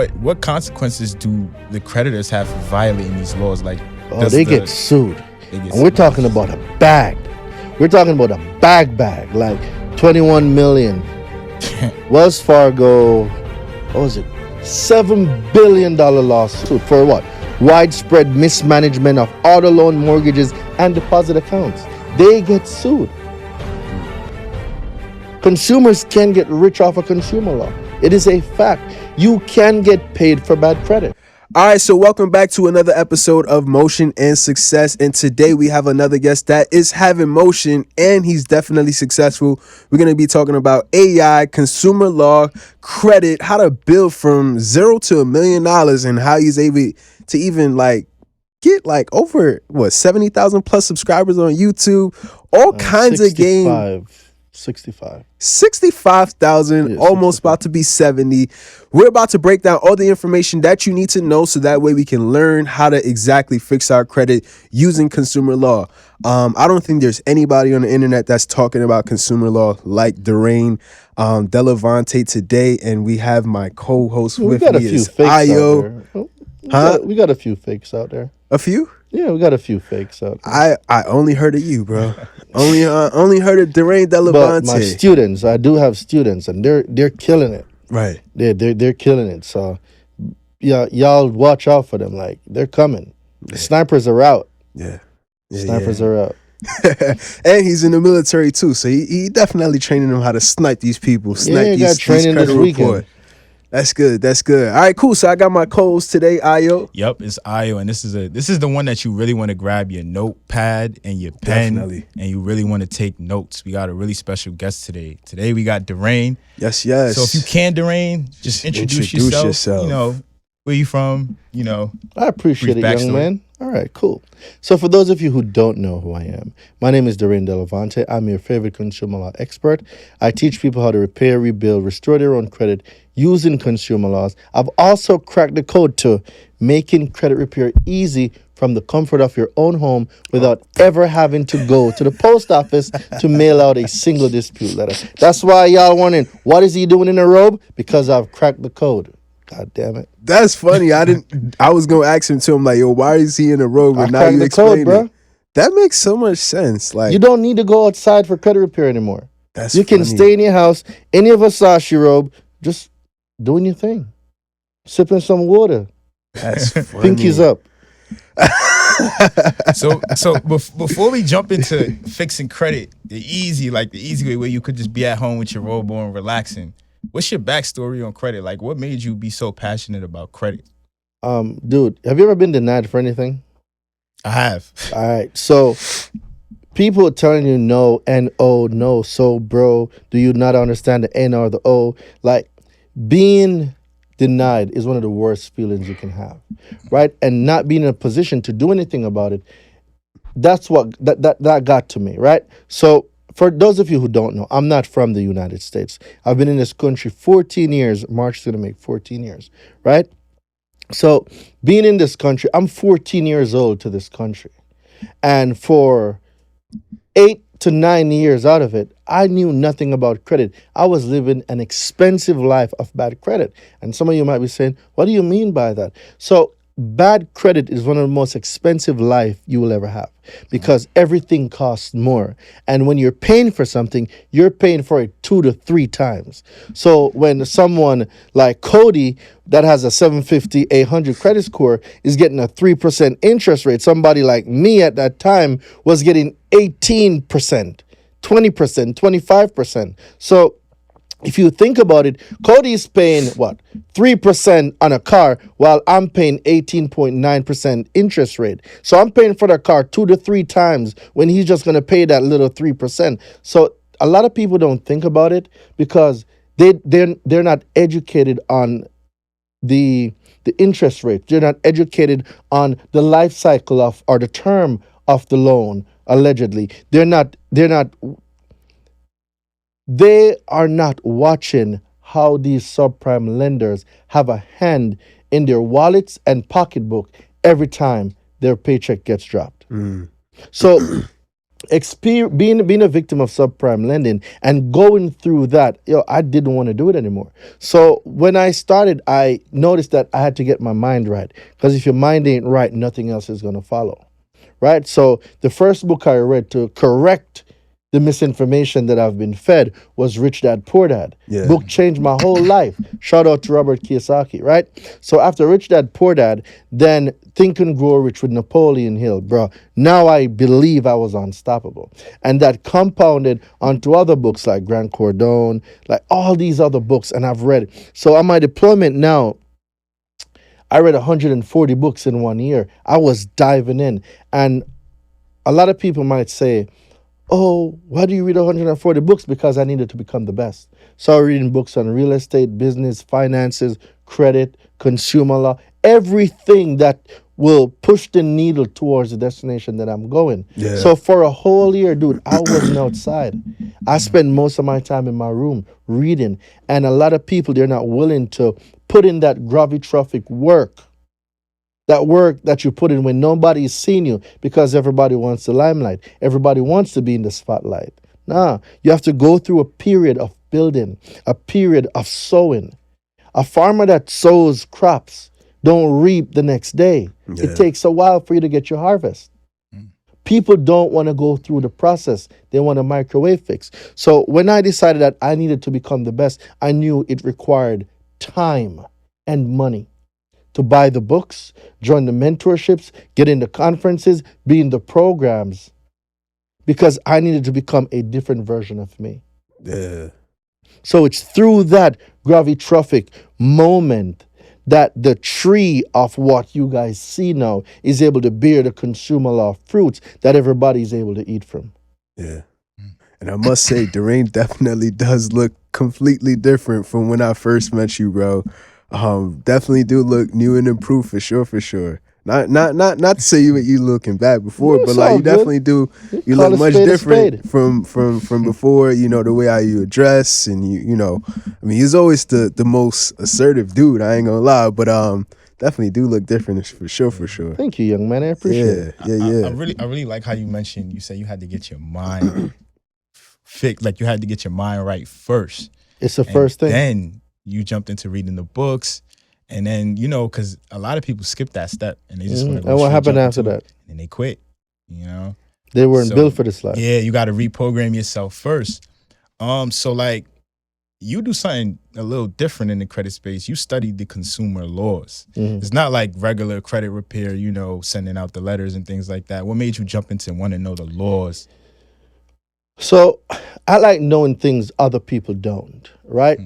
But what consequences do the creditors have for violating these laws? Like, they get sued. And we're talking about a bag. We're talking about a bag, like 21 million. Wells Fargo, what was it? $7 billion lawsuit for what? Widespread mismanagement of auto loan mortgages and deposit accounts. They get sued. Consumers can get rich off of consumer law. It is a fact. You can get paid for bad credit. All right, so welcome back to another episode of Motion and Success. And today we have another guest that is having motion, and he's definitely successful. We're going to be talking about AI, consumer law, credit, how to build from $0 to $1 million, and how he's able to even get over 70,000 plus subscribers on YouTube, all kinds of games. 65,000, almost about to be 70. We're about to break down all the information that you need to know so that way we can learn how to exactly fix our credit using consumer law. I don't think there's anybody on the internet that's talking about consumer law like Daraine Delevante today, and we have my co-host with me is Ayo. We got a few fakes out there. A few? Yeah, we got a few fakes out there. I only heard of you, bro. only heard of Daraine Delevante. But my students, I do have students, and they're killing it. Right. They're killing it. So yeah, y'all watch out for them. Like, they're coming. The snipers are out. Snipers are out. And he's in the military too, so he definitely training them how to snipe these people. Got training this weekend. That's good. All right, cool. So I got my co-host today, Ayo. Yep, it's Ayo, and this is the one that you really want to grab your notepad and your pen, and you really want to take notes. We got a really special guest today. Today we got Daraine. Yes. So if you can, Daraine, just introduce yourself. You know, where you from? You know, I appreciate it, young man. All right, cool. So for those of you who don't know who I am, my name is Daraine Delevante. I'm your favorite consumer law expert. I teach people how to repair, rebuild, restore their own credit using consumer laws. I've also cracked the code to making credit repair easy from the comfort of your own home without ever having to go to the post office to mail out a single dispute letter. That's why y'all wondering, what is he doing in a robe? Because I've cracked the code. God damn it. That's funny. I was gonna ask him too. I'm like, yo, why is he in a robe? And now you explain it. That makes so much sense. Like, you don't need to go outside for credit repair anymore. You can stay in your house in your Versace robe, just doing your thing, sipping some water. That's funny. Pinkies up. So before we jump into fixing credit, the easy way where you could just be at home with your robe on, relaxing. What's your backstory on credit? Like, what made you be so passionate about credit? Dude, have you ever been denied for anything? I have. All right. So people telling you no, N-O, no. So, bro, do you not understand the N or the O? Like, being denied is one of the worst feelings you can have, right? And not being in a position to do anything about it, that's what that got to me, right? So for those of you who don't know, I'm not from the United States. I've been in this country 14 years. March is going to make 14 years, right? So being in this country, I'm 14 years old to this country. And for 8 to 9 years out of it, I knew nothing about credit. I was living an expensive life of bad credit. And some of you might be saying, what do you mean by that? So bad credit is one of the most expensive life you will ever have because everything costs more. And when you're paying for something, you're paying for it 2 to 3 times. So when someone like Cody that has a 750, 800 credit score is getting a 3% interest rate, somebody like me at that time was getting 18%, 20%, 25%. So if you think about it, Cody's paying, 3% on a car while I'm paying 18.9% interest rate. So I'm paying for the car 2 to 3 times when he's just going to pay that little 3%. So a lot of people don't think about it because they're not educated on the interest rate. They're not educated on the life cycle of or the term of the loan, allegedly. They are not watching how these subprime lenders have a hand in their wallets and pocketbook every time their paycheck gets dropped. So being a victim of subprime lending and going through that, I didn't want to do it anymore. So when I started, I noticed that I had to get my mind right, because if your mind ain't right, nothing else is going to follow, right? So the first book I read to correct the misinformation that I've been fed was Rich Dad Poor Dad. Yeah. Book changed my whole life. Shout out to Robert Kiyosaki, right? So after Rich Dad Poor Dad, then Think and Grow Rich with Napoleon Hill, bro. Now I believe I was unstoppable. And that compounded onto other books like Grant Cardone, like all these other books, and I've read. So on my deployment now, I read 140 books in 1 year. I was diving in. And a lot of people might say, oh, why do you read 140 books? Because I needed to become the best. So I'm reading books on real estate, business, finances, credit, consumer law, everything that will push the needle towards the destination that I'm going. Yeah. So for a whole year, dude, I wasn't outside. I spent most of my time in my room reading. And a lot of people, they're not willing to put in that gravitroffic work. That work that you put in when nobody is seeing you, because everybody wants the limelight. Everybody wants to be in the spotlight. Nah, you have to go through a period of building, a period of sowing. A farmer that sows crops don't reap the next day. Yeah. It takes a while for you to get your harvest. People don't want to go through the process. They want a microwave fix. So when I decided that I needed to become the best, I knew it required time and money to buy the books, join the mentorships, get into conferences, be in the programs, because I needed to become a different version of me. Yeah. So it's through that gravitroffic moment that the tree of what you guys see now is able to bear the consumer law fruits that everybody's able to eat from. Yeah. And I must say, Daraine definitely does look completely different from when I first met you, bro. Definitely do look new and improved for sure, for sure. Not to say you looking back before, No, but it's like all you good. definitely do. You Call look a much spade a different spade. from before. You know, the way how you dress and you know. I mean, he's always the most assertive dude. I ain't gonna lie, but definitely do look different for sure, for sure. Thank you, young man. I appreciate it. Yeah. I really like how you mentioned. You said you had to get your mind fixed, like you had to get your mind right first. It's the And first thing. Then you jumped into reading the books, and then because a lot of people skip that step and they just want to go. And what straight happened jump after into that? it, and they quit. You know, They weren't So, built for this life. yeah, you got to reprogram yourself first. So like you do something a little different in the credit space. You studied the consumer laws. It's not like regular credit repair, sending out the letters and things like that. What made you jump into want to know the laws? So I like knowing things other people don't, right?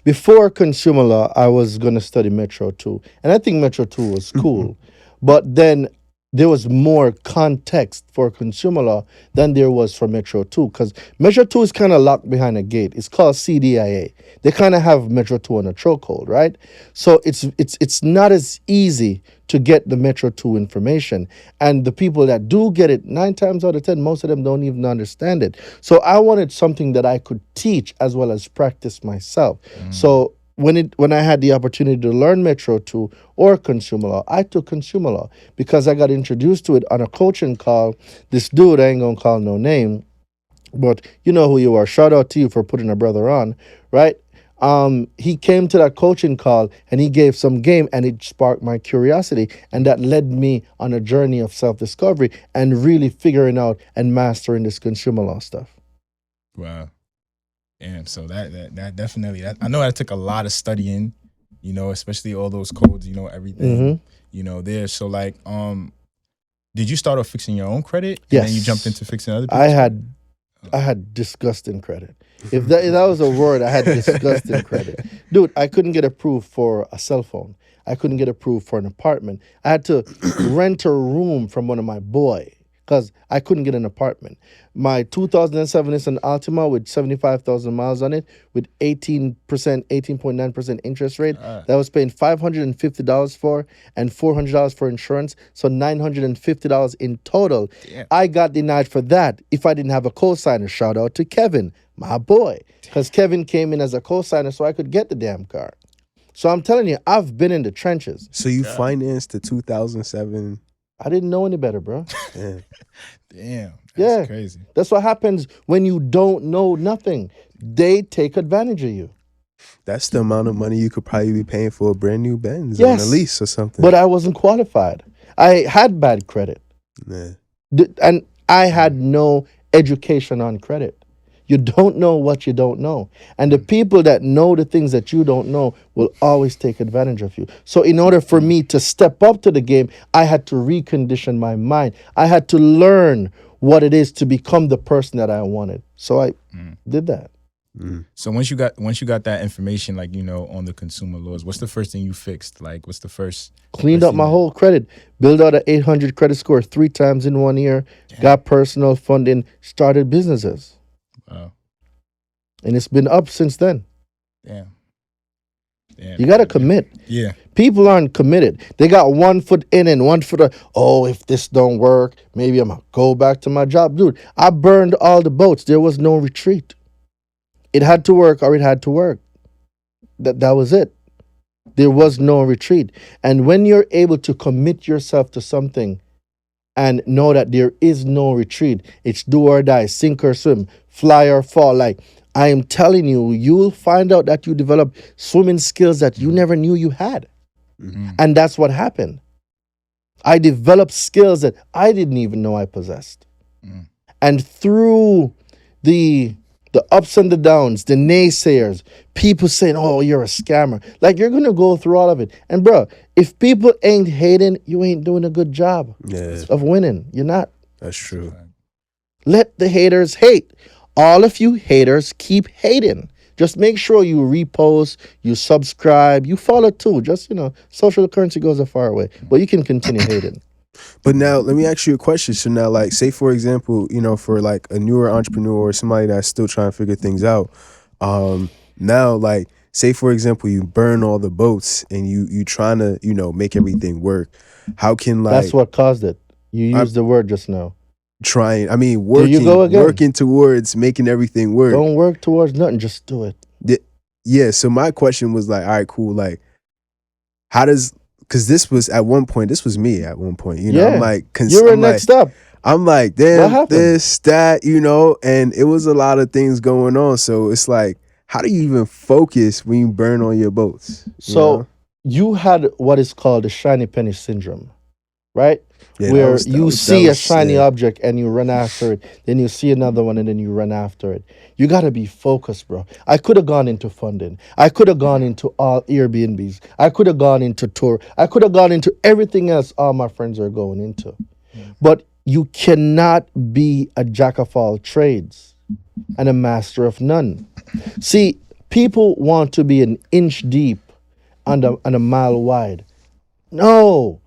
Before consumer law, I was going to study Metro 2. And I think Metro 2 was cool. But then there was more context for consumer law than there was for Metro 2, because Metro 2 is kind of locked behind a gate. It's called CDIA. They kind of have Metro 2 on a chokehold, right? So it's not as easy to get the Metro 2 information. And the people that do get it, 9 times out of 10, most of them don't even understand it. So I wanted something that I could teach as well as practice myself. So when I had the opportunity to learn Metro 2 or consumer law, I took consumer law because I got introduced to it on a coaching call. This dude, I ain't gonna call no name, but you know who you are. Shout out to you for putting a brother on, right? He came to that coaching call and he gave some game, and it sparked my curiosity, and that led me on a journey of self-discovery and really figuring out and mastering this consumer law stuff. Wow. Damn. So that definitely, I know that took a lot of studying, especially all those codes, everything, there. So like, did you start off fixing your own credit? And Yes. then you jumped into fixing other people's? I had disgusting credit. If that was a word, I had disgusting credit. Dude, I couldn't get approved for a cell phone. I couldn't get approved for an apartment. I had to rent a room from one of my boy because I couldn't get an apartment. My 2007 Nissan Altima with 75,000 miles on it with 18.9% interest rate, that I was paying $550 for and $400 for insurance, so $950 in total. Damn. I got denied for that if I didn't have a co-signer. Shout out to Kevin, my boy, because Kevin came in as a co-signer so I could get the damn car. So I'm telling you, I've been in the trenches. So you financed the 2007 I didn't know any better, bro. Yeah. Damn, that's Yeah. crazy. That's what happens when you don't know nothing. They take advantage of you. That's the amount of money you could probably be paying for a brand new Benz on a Yes. lease or something. But I wasn't qualified. I had bad credit. Yeah. And I had no education on credit. You don't know what you don't know. And the people that know the things that you don't know will always take advantage of you. So, in order for me to step up to the game, I had to recondition my mind. I had to learn what it is to become the person that I wanted. So, I did that. So once you got that information, like, on the consumer laws, what's the first thing you fixed? Like, what's the first? Cleaned first up thing my whole credit, built out an 800 credit score 3 times in 1 year, got personal funding, started businesses. Wow. And it's been up since then. Damn. You got to commit. Yeah. People aren't committed. They got 1 foot in and 1 foot out. Oh, if this don't work, maybe I'm going to go back to my job. Dude, I burned all the boats. There was no retreat. It had to work or it had to work. That was it. There was no retreat. And when you're able to commit yourself to something and know that there is no retreat, it's do or die, sink or swim, fly or fall. Like, I am telling you, you'll find out that you develop swimming skills that you never knew you had. And that's what happened. I developed skills that I didn't even know I possessed. And through the ups and the downs, the naysayers, people saying, oh, you're a scammer. Like, you're going to go through all of it. And, bro, if people ain't hating, you ain't doing a good job of winning. You're not. That's true. Let the haters hate. All of you haters, keep hating. Just make sure you repost, you subscribe, you follow too. Just, social currency goes a far way. But you can continue hating. But now let me ask you a question. So now, like, say for example, for like a newer entrepreneur or somebody that's still trying to figure things out. Now, like, say for example, you burn all the boats and you trying to, make everything work. How can, like, That's what caused it. You used the word just now. Working towards making everything work. Don't work towards nothing, just do it. Yeah. So my question was like, all right, cool. Like, how does, because this was me at one point, I'm like, you were next up. I'm like, damn, this, that, and it was a lot of things going on. So it's like, how do you even focus when you burn on your boats? You had what is called the shiny penny syndrome, right? Yeah, where you see a shiny object and you run after it, then you see another one and then you run after it. You got to be focused, bro. I could have gone into funding. I could have gone into all Airbnbs. I could have gone into tour. I could have gone into everything else all my friends are going into. But you cannot be a jack of all trades and a master of none. See, people want to be an inch deep and a mile wide. No.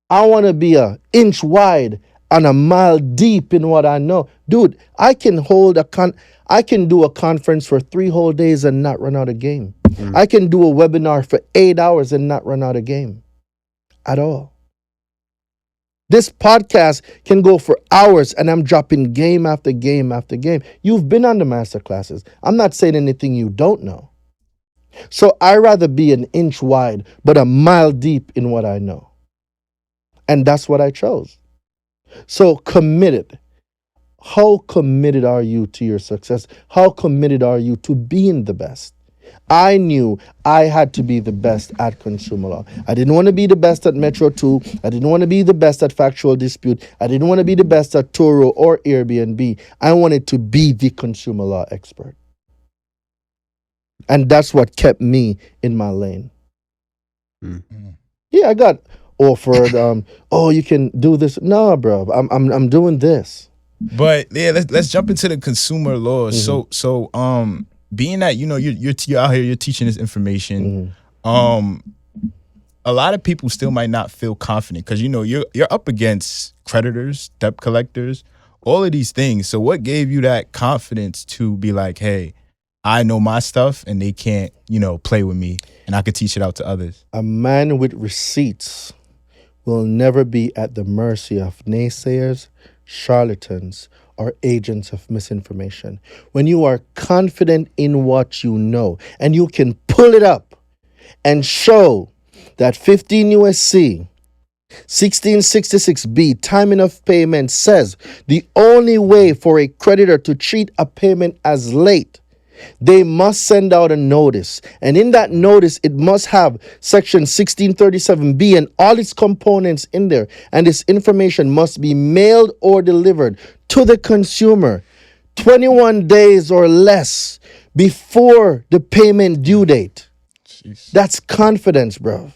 I want to be an inch wide and a mile deep in what I know. Dude, I can do a conference for 3 whole days and not run out of game. I can do a webinar for 8 hours and not run out of game at all. This podcast can go for hours and I'm dropping game after game after game. You've been on the master classes. I'm not saying anything you don't know. So I'd rather be an inch wide but a mile deep in what I know. And that's what I chose. So committed. How committed are you to your success? How committed are you to being the best? I knew I had to be the best at consumer law. I didn't want to be the best at Metro 2. I didn't want to be the best at factual dispute. I didn't want to be the best at Toro or Airbnb. I wanted to be the consumer law expert. And that's what kept me in my lane. Yeah, I got offered, you can do this. No, bro, I'm doing this. But yeah, let's jump into the consumer laws. So being that you're out here, you're teaching this information. A lot of people still might not feel confident because you're up against creditors, debt collectors, all of these things. So what gave you that confidence to be like, hey, I know my stuff and they can't play with me and I could teach it out to others? A man with receipts will never be at the mercy of naysayers, charlatans, or agents of misinformation. When you are confident in what you know and you can pull it up and show that 15 USC 1666B, timing of payment, says the only way for a creditor to treat a payment as late, they must send out a notice. And in that notice, it must have section 1637B and all its components in there. And this information must be mailed or delivered to the consumer 21 days or less before the payment due date. Jeez. That's confidence, bro.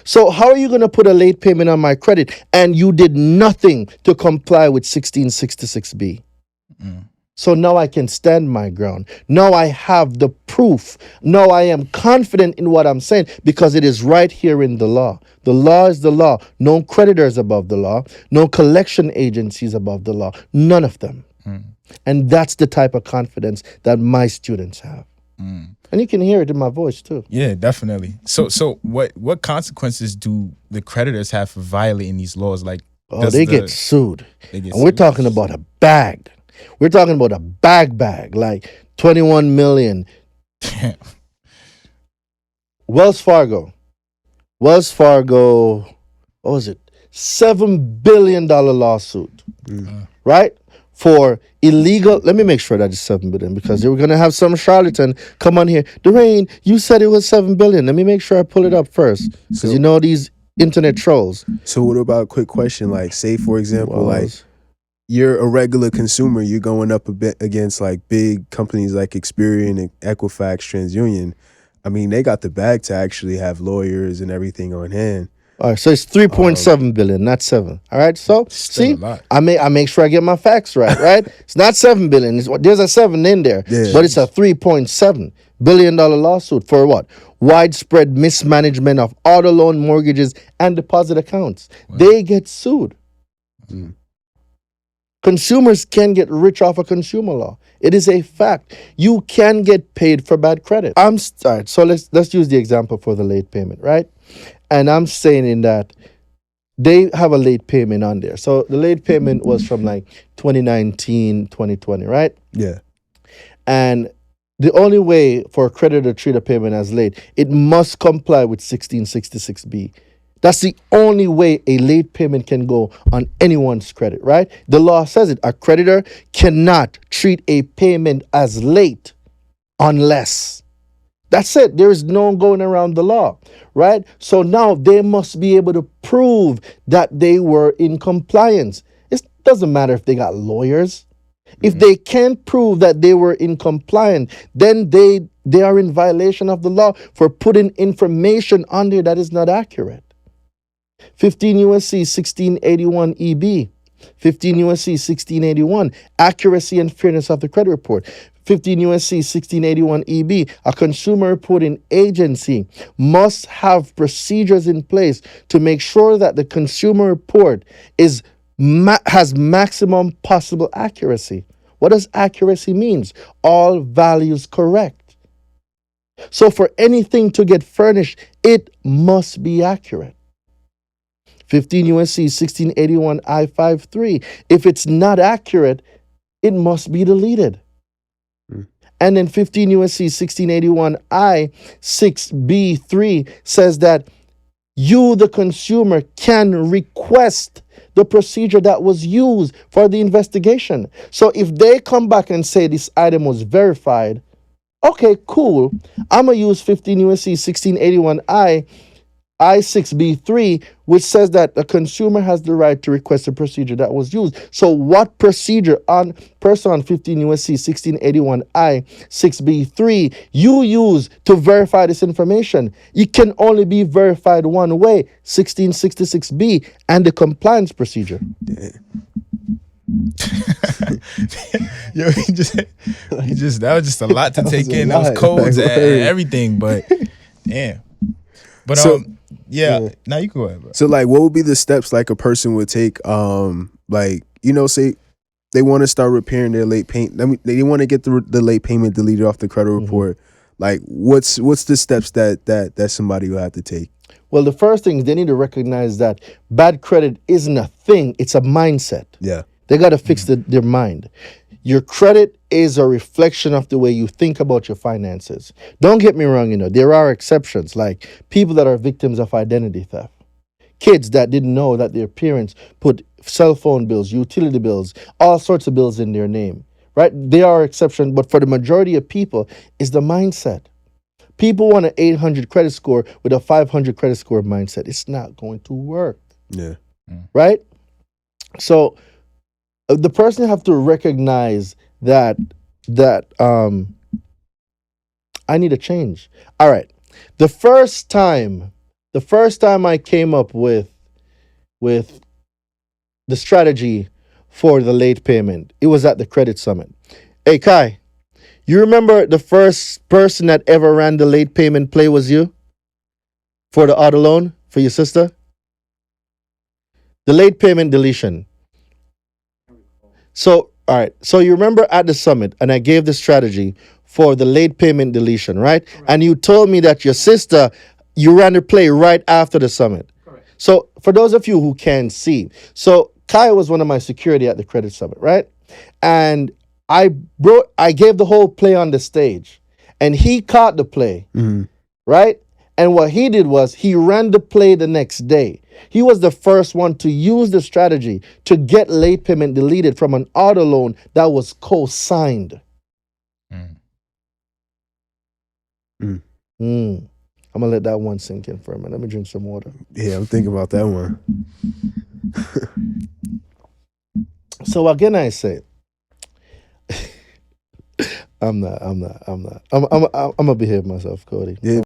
So how are you going to put a late payment on my credit and you did nothing to comply with 1666B? So now I can stand my ground. Now I have the proof. Now I am confident in what I'm saying because it is right here in the law. The law is the law. No creditors above the law. No collection agencies above the law. None of them. And that's the type of confidence that my students have. And you can hear it in my voice too. Yeah, definitely. So what consequences do the creditors have for violating these laws? Like, they get sued. They get And we're sued. talking about a bag. We're talking about a bag, like 21 million. Wells Fargo, what was it? $7 billion lawsuit, right? For illegal, let me make sure that it's 7 billion because they were going to have some charlatan come on here. Daraine, you said it was 7 billion. Let me make sure I pull it up first because you know these internet trolls. So what about a quick question? Like, say, for example, like, Was- you're a regular consumer, you're going up a bit against like big companies like Experian and Equifax, TransUnion. I mean, they got the bag to actually have lawyers and everything on hand. All right, so it's 3.7 billion, not 7. All right, so Still see, a lot. I make sure I get my facts right, right? It's not 7 billion. There's a 7 in there, Yeah. but it's a 3.7 billion dollar lawsuit for what? Widespread mismanagement of auto loan mortgages and deposit accounts. They get sued. Consumers can get rich off of consumer law. It is a fact. You can get paid for bad credit. All right, so let's use the example for the late payment, right? And I'm saying in that they have a late payment on there. So the late payment was from like 2019, 2020, right? Yeah. And the only way for a creditor to treat a payment as late, it must comply with 1666B. That's the only way a late payment can go on anyone's credit, right? The law says it. A creditor cannot treat a payment as late unless. That's it. There is no going around the law, right? So now they must be able to prove that they were in compliance. It doesn't matter if they got lawyers. If they can't prove that they were in compliance, then they are in violation of the law for putting information on there that is not accurate. 15 USC 1681 EB. 15 USC 1681, accuracy and fairness of the credit report. 15 USC 1681 EB, a consumer reporting agency must have procedures in place to make sure that the consumer report has maximum possible accuracy. What does accuracy means? All values correct. So for anything to get furnished, it must be accurate. 15 USC 1681 I-53. If it's not accurate, it must be deleted. And then 15 USC 1681 I-6B3 says that you, the consumer, can request the procedure that was used for the investigation. So if they come back and say this item was verified, okay, cool. I'm going to use 15 USC 1681 I-6B3, which says that the consumer has the right to request a procedure that was used. So what procedure on 15 USC 1681 I-6B3 you use to verify this information? It can only be verified one way, 1666B and the compliance procedure. Yo, that was just a lot to take was a in. Those lot. codes Like, and word. everything, but damn. But So- yeah. Now you go ahead, bro. So like, what would be the steps like a person would take? Like, you know, say they want to start repairing their late payment. I mean, they want to get the late payment deleted off the credit report. Like, what's the steps that somebody will have to take? Well, the first thing is they need to recognize that bad credit isn't a thing, it's a mindset. Yeah. They got to fix their mind. Your credit is a reflection of the way you think about your finances. Don't get me wrong, there are exceptions, like people that are victims of identity theft kids that didn't know that their parents put cell phone bills, utility bills, all sorts of bills in their name, right? They are exception, but for the majority of people, is the mindset. People want an 800 credit score with a 500 credit score mindset. It's not going to work. Yeah. Right? So the person have to recognize that I need a change. All right. The first time I came up with the strategy for the late payment, it was at the credit summit. Hey Kai, you remember the first person that ever ran the late payment play was you? For the auto loan for your sister? The late payment deletion. So, all right. So you remember at the summit, and I gave the strategy for the late payment deletion, right? And you told me that your sister, you ran the play right after the summit. Correct. So for those of you who can see, so Kai was one of my security at the credit summit, right? And I gave the whole play on the stage, and he caught the play, right? And what he did was he ran the play the next day. He was the first one to use the strategy to get late payment deleted from an auto loan that was co-signed. I'm gonna let that one sink in for a minute. Let me drink some water. Yeah, I'm thinking about that one. So again, I say, I'm gonna behave myself, Cody. Yeah.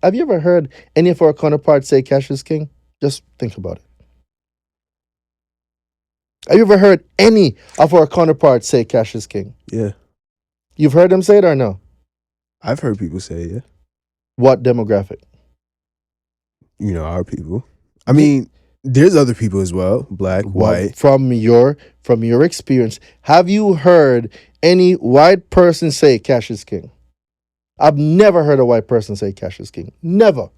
Have you ever heard any of our counterparts say cash is king? Just think about it. Have you ever heard any of our counterparts say cash is king? Yeah. You've heard them say it or no? I've heard people say it, yeah. What demographic? You know, our people. I mean, there's other people as well, black, white. From your experience, have you heard any white person say cash is king? I've never heard a white person say cash is king. Never.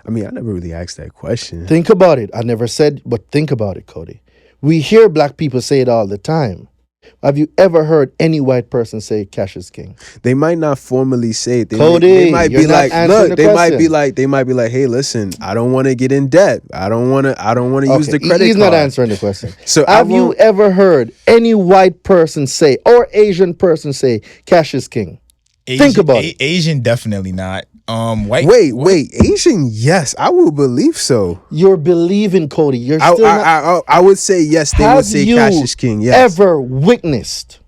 I mean, I never really asked that question. Think about it. I never said, but think about it, Cody. We hear black people say it all the time. Have you ever heard any white person say cash is king? They might not formally say it. Cody, they might you're be not like, answering look, the question. they might be like, hey, listen, I don't want to get in debt. I don't want to use the credit He's card. not answering the question. So have you ever heard any white person say or Asian person say cash is king? Think about it. Asian, definitely not. White. Wait, Asian, yes, I will believe so. You're believing, Cody. You're still not. I would say yes. They would say cash is king. Yes. Ever witnessed?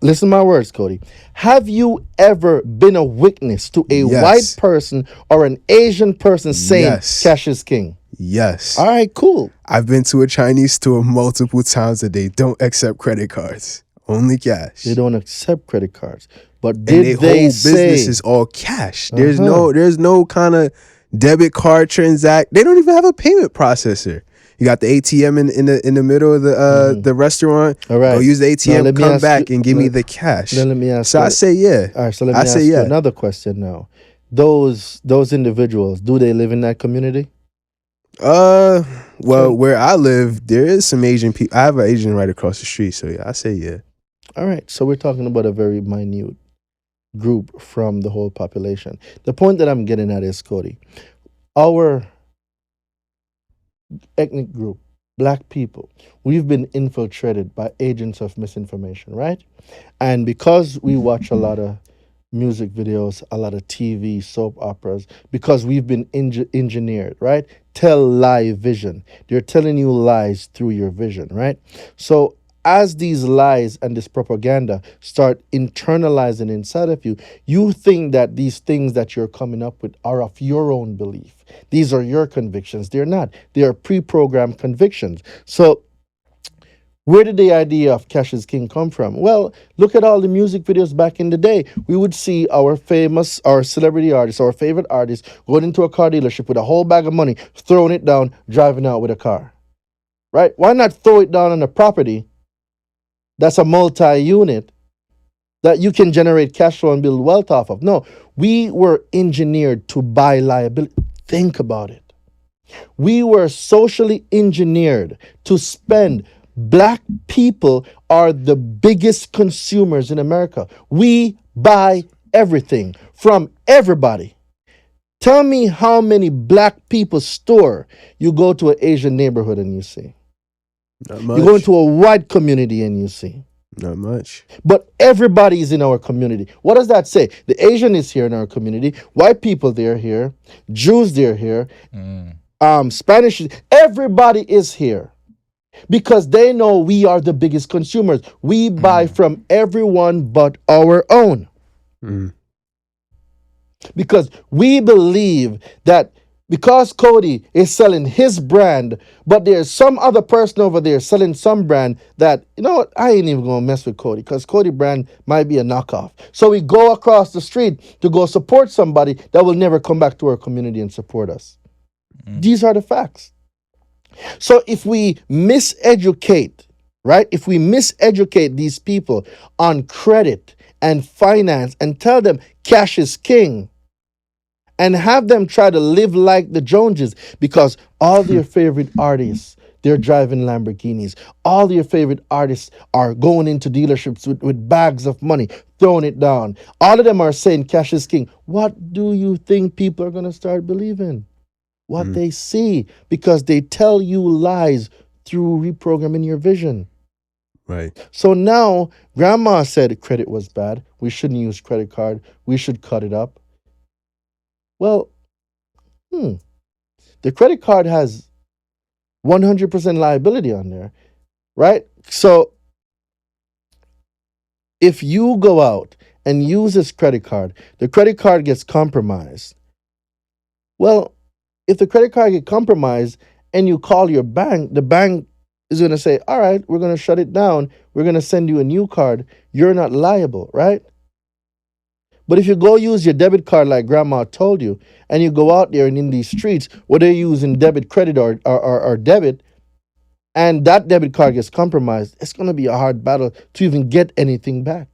Listen to my words, Cody. Have you ever been a witness to a white person or an Asian person saying cash is king? Yes. All right, cool. I've been to a Chinese store multiple times that they don't accept credit cards. Only cash. They don't accept credit cards. But did they whole say business is all cash? There's no kind of debit card transact. They don't even have a payment processor. You got the ATM in the middle of the restaurant. All right. Go use the ATM, come back and give me the cash. Then let me ask. So I say yeah. All right. So let me ask you another question now. Those individuals, do they live in that community? Well, where I live, there is some Asian people. I have an Asian right across the street, so yeah, I say yeah. All right. So we're talking about a very minute group from the whole population. The point that I'm getting at is, Cody, our ethnic group, black people, we've been infiltrated by agents of misinformation, right? And because we watch a lot of music videos, a lot of TV, soap operas, because we've been engineered, right? Tell lie vision. They're telling you lies through your vision, right? So as these lies and this propaganda start internalizing inside of you, you think that these things that you're coming up with are of your own belief. These are your convictions. They're not. They are pre-programmed convictions. So where did the idea of cash is king come from? Well, look at all the music videos back in the day. We would see our celebrity artists, our favorite artists, going into a car dealership with a whole bag of money, throwing it down, driving out with a car. Right? Why not throw it down on a property that's a multi-unit that you can generate cash flow and build wealth off of? No, we were engineered to buy liability. Think about it. We were socially engineered to spend. Black people are the biggest consumers in America. We buy everything from everybody. Tell me how many black people store you go to an Asian neighborhood and you see. Not You go much. into a white community and you see. Not much. But everybody is in our community. What does that say? The Asian is here in our community. White people, they're here. Jews, they're here. Spanish, everybody is here. Because they know we are the biggest consumers. We buy from everyone but our own. Mm. Because we believe that because Cody is selling his brand, but there's some other person over there selling some brand that, you know what, I ain't even gonna mess with Cody because Cody brand might be a knockoff. So we go across the street to go support somebody that will never come back to our community and support us. These are the facts. So if we miseducate, right? If we miseducate these people on credit and finance and tell them cash is king, and have them try to live like the Joneses because all their favorite artists, they're driving Lamborghinis. All your favorite artists are going into dealerships with bags of money, throwing it down. All of them are saying cash is king. What do you think people are going to start believing? What they see, because they tell you lies through reprogramming your vision. Right. So now grandma said credit was bad. We shouldn't use credit card. We should cut it up. Well, the credit card has 100% liability on there, right? So if you go out and use this credit card, the credit card gets compromised. Well, if the credit card gets compromised and you call your bank, the bank is going to say, all right, we're going to shut it down. We're going to send you a new card. You're not liable, right? But if you go use your debit card like grandma told you, and you go out there and in these streets where they're using debit, credit, or debit, and that debit card gets compromised, it's going to be a hard battle to even get anything back.